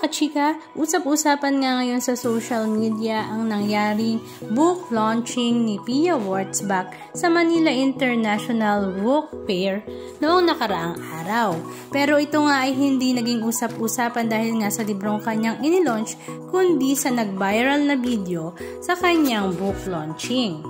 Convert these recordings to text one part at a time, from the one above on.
Kachika, usap-usapan nga ngayon sa social media ang nangyaring book launching ni Pia Wurtzbach sa Manila International Book Fair noong nakaraang araw. Pero ito nga ay hindi naging usap-usapan dahil nga sa librong kanyang inilaunch, kundi sa nag-viral na video sa kanyang book launching.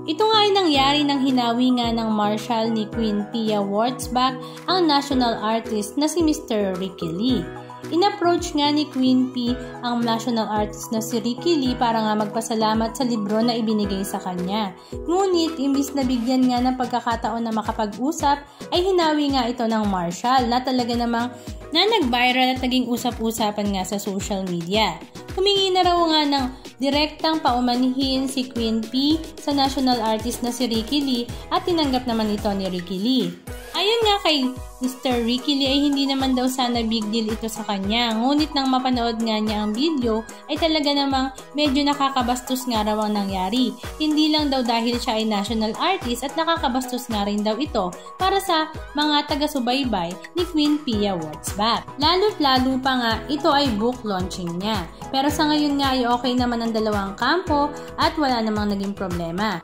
Ito nga ay nangyari nang hinawi nga ng Marshal ni Queen Pia Wurtzbach ang national artist na si Mr. Ricky Lee. In-approach nga ni Queen P ang national artist na si Ricky Lee para nga magpasalamat sa libro na ibinigay sa kanya. Ngunit, imbis na bigyan nga ng pagkakataon na makapag-usap, ay hinawi nga ito ng Marshal na talaga namang nag-viral at naging usap-usapan nga sa social media. Humingi na raw nga ng direktang paumanhin si Queen P sa national artist na si Ricky Lee at tinanggap naman ito ni Ricky Lee. Ayon nga kay Mr. Ricky Lee ay hindi naman daw sana big deal ito sa kanya. Ngunit nang mapanood nga niya ang video ay talaga namang medyo nakakabastos nga raw ang nangyari. Hindi lang daw dahil siya ay national artist at nakakabastos nga rin daw ito para sa mga taga-subaybay ni Queen Pia Wurtzbach. Lalo't lalo pa nga ito ay book launching niya. Pero sa ngayon nga ay okay naman ang dalawang kampo at wala namang naging problema.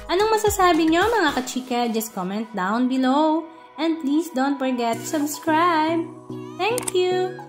Anong masasabi nyo mga kachika? Just comment down below. And please don't forget to subscribe. Thank you!